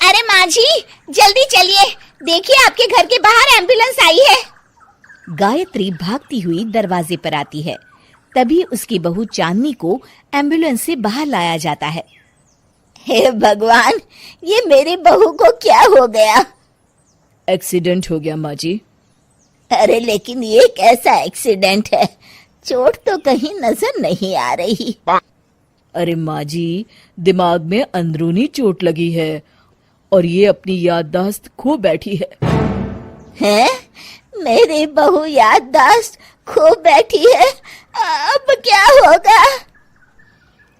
अरे माँ जी, जल्दी चलिए, देखिए आपके घर के बाहर एम्बुलेंस आई है। गायत्री भागती हुई दरवाजे पर आती है। तभी उसकी बहू चांदनी को एम्बुलेंस से बाहर लाया जाता है। हे भगवान, ये मेरी बहू को क्या हो गया? एक्सीडेंट हो गया माँ जी। अरे लेकिन ये कैसा एक्सीडेंट है? चोट तो कहीं नजर नहीं आ रही। अरे माँ जी, दिमाग में अंदरूनी चोट लगी है और ये अपनी याददाश्त खो बैठी है। हैं? मेरी बहू याददाश्त खो बैठी है, अब क्या होगा?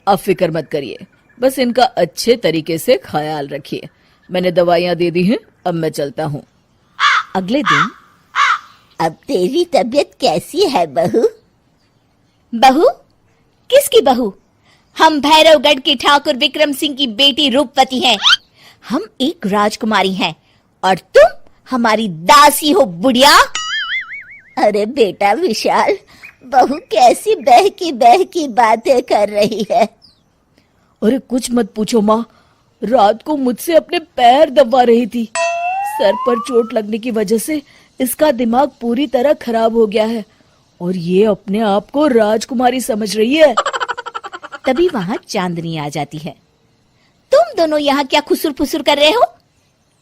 अब फिक्र मत करिए, बस इनका अच्छे तरीके से ख्याल रखिए। मैंने दवाइयाँ दे दी हैं, अब मैं चलता हूँ। अगले दिन अब तेरी तबीयत कैसी है बहू? बहू? किसकी बहू? हम भैरवगढ़ के ठाकुर विक्रम सिंह की बेटी रूपवती हैं। हम एक राजकुमारी हैं और तुम हमारी दासी हो बुढ़िया। अरे बेटा विशाल, बहू कैसी बहकी बातें कर रही है। अरे कुछ मत पूछो माँ, रात को मुझसे अपने पैर दबा रही थी। सर पर चोट लगने की वजह से इसका दिमाग पूरी तरह खराब हो गया है और ये अपने आप को राजकुमारी समझ रही है। तभी वहां चांदनी आ जाती है। तुम दोनों यहाँ क्या खुसुर फुसुर कर रहे हो?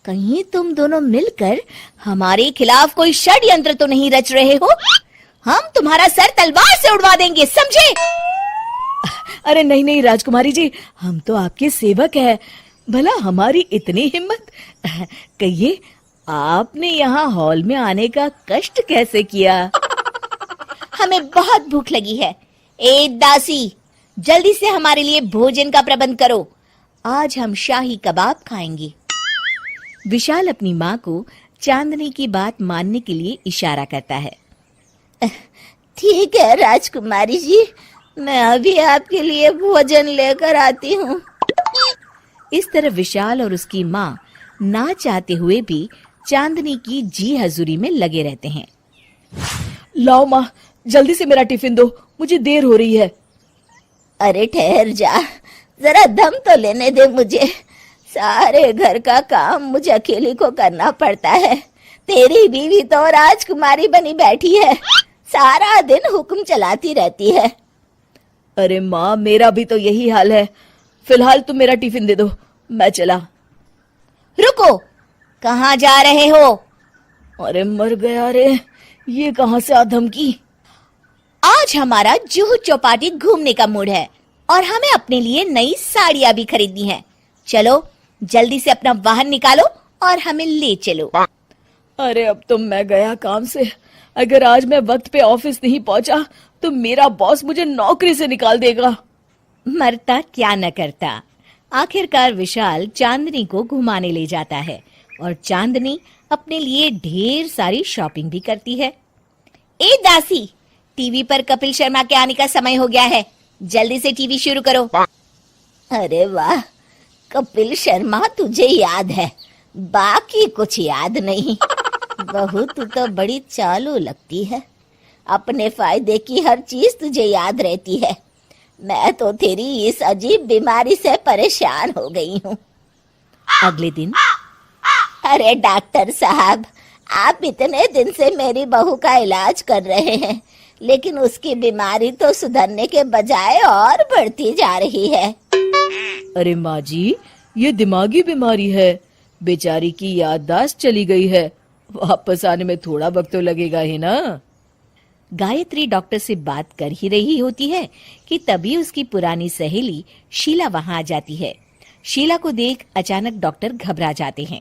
कहीं तुम दोनों मिलकर हमारे खिलाफ कोई षड्यंत्र तो नहीं रच रहे हो? हम तुम्हारा सर तलवार से उड़वा देंगे, समझे? अरे नहीं नहीं राजकुमारी जी, हम तो आपके सेवक हैं। भला हमारी इतनी हिम्मत। कहिए, आपने यहाँ हॉल में आने का कष्ट कैसे किया? हमें बहुत भूख लगी है। ए दासी, जल्दी से हमारे लिए भोजन का प्रबंध करो। आज हम शाही कबाब खाएंगे। विशाल अपनी माँ को चांदनी की बात मानने के लिए इशारा करता है। ठीक है राजकुमारी जी, मैं अभी आपके लिए भोजन लेकर आती हूँ। इस तरह विशाल और उसकी माँ ना चाहते हुए भी चांदनी की जी हजूरी में लगे रहते हैं। लाओ माँ, जल्दी से मेरा टिफिन दो, मुझे देर हो रही है। अरे ठहर जा, जरा दम तो लेने दे मुझे। सारे घर का काम मुझे अकेली को करना पड़ता है। तेरी बीवी तो राजकुमारी बनी बैठी है, सारा दिन हुक्म चलाती रहती है। अरे माँ, मेरा भी तो यही हाल है। फिलहाल तुम मेरा टिफिन दे दो, मैं चला। रुको, कहाँ जा रहे हो? अरे मर गया रे, ये कहाँ से आ धमकी? आज हमारा जुहू चौपाटी घूमने का मूड है और हमें अपने लिए नई साड़ियाँ भी खरीदनी है। चलो जल्दी से अपना वाहन निकालो और हमें ले चलो। अरे अब तो मैं गया काम से। अगर आज मैं वक्त पे ऑफिस नहीं पहुंचा तो मेरा बॉस मुझे नौकरी से निकाल देगा। मरता क्या न करता। आखिरकार विशाल चांदनी को घुमाने ले जाता है और चांदनी अपने लिए ढेर सारी शॉपिंग भी करती है। ए दासी, टीवी पर कपिल शर्मा के आने का समय हो गया है, जल्दी से टीवी शुरू करो। अरे वाह, कपिल शर्मा तुझे याद है, बाकी कुछ याद नहीं। बहू तू तो बड़ी चालू लगती है, अपने फायदे की हर चीज तुझे याद रहती है। मैं तो तेरी इस अजीब बीमारी से परेशान हो गई हूँ। अगले दिन, अरे डॉक्टर साहब, आप इतने दिन से मेरी बहू का इलाज कर रहे हैं, लेकिन उसकी बीमारी तो सुधरने के बजाय और बढ़ती जा रही है। अरे माँ जी, ये दिमागी बीमारी है। बेचारी की याददाश्त चली गई है, वापस आने में थोड़ा वक्त तो लगेगा ही ना। गायत्री डॉक्टर से बात कर ही रही होती है कि तभी उसकी पुरानी सहेली शीला वहां आ जाती है। शीला को देख अचानक डॉक्टर घबरा जाते हैं।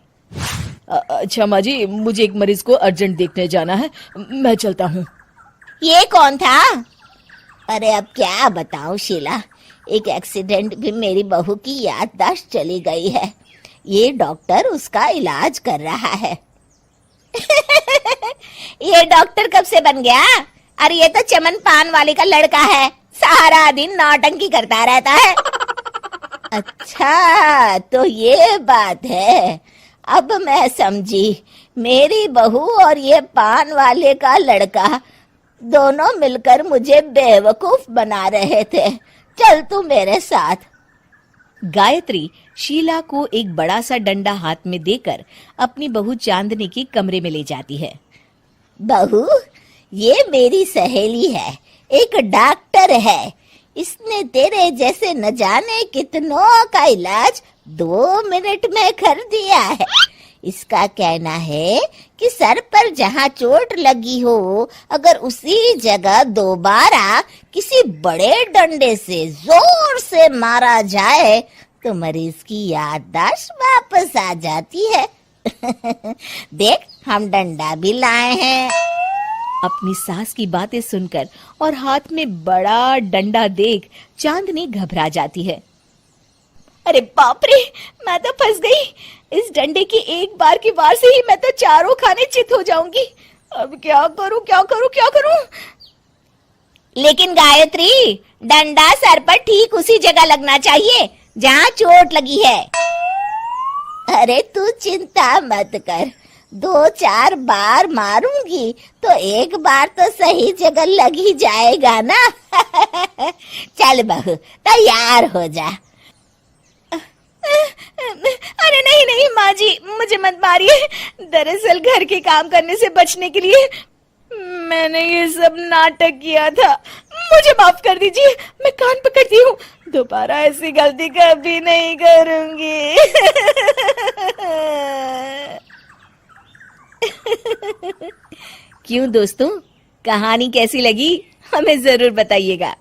अच्छा माँ जी, मुझे एक मरीज को अर्जेंट देखने जाना है, मैं चलता हूँ। ये कौन था? अरे अब क्या बताऊं शीला, एक एक्सीडेंट भी मेरी बहू की याददाश्त चली गई है। ये डॉक्टर उसका इलाज कर रहा है। ये डॉक्टर कब से बन गया? अरे ये तो चमन पान वाले का लड़का है, सारा दिन नौटंकी करता रहता है। अच्छा तो ये बात है, अब मैं समझी। मेरी बहू और ये पान वाले का लड़का दोनों मिलकर मुझे बेवकूफ बना रहे थे। चल तू मेरे साथ। गायत्री शीला को एक बड़ा सा डंडा हाथ में देकर अपनी बहू चांदनी के कमरे में ले जाती है। बहू, ये मेरी सहेली है, एक डॉक्टर है। इसने तेरे जैसे न जाने कितनों का इलाज 2 मिनट में कर दिया है। इसका कहना है कि सर पर जहाँ चोट लगी हो, अगर उसी जगह दोबारा किसी बड़े डंडे से जोर से मारा जाए तो मरीज की याददाश्त वापस आ जाती है। देख, हम डंडा भी लाए हैं। अपनी सास की बातें सुनकर और हाथ में बड़ा डंडा देख चांदनी घबरा जाती है। अरे बाप रे, मैं तो फंस गई। इस डंडे की एक बार की वार से ही मैं तो चारों खाने चित हो जाऊंगी। अब क्या करूं, क्या करूं, क्या करूं? लेकिन गायत्री, डंडा सर पर ठीक उसी जगह लगना चाहिए जहाँ चोट लगी है। अरे तू चिंता मत कर, 2-4 बार मारूंगी तो एक बार तो सही जगह लग ही जाएगा ना। चल बहू, तैयार हो जा। अरे नहीं नहीं माँ जी, मुझे मत मारिए। दरअसल घर के काम करने से बचने के लिए मैंने ये सब नाटक किया था। मुझे माफ कर दीजिए, मैं कान पकड़ती हूँ। दोबारा ऐसी गलती कभी नहीं करूंगी। क्यों दोस्तों, कहानी कैसी लगी हमें जरूर बताइएगा।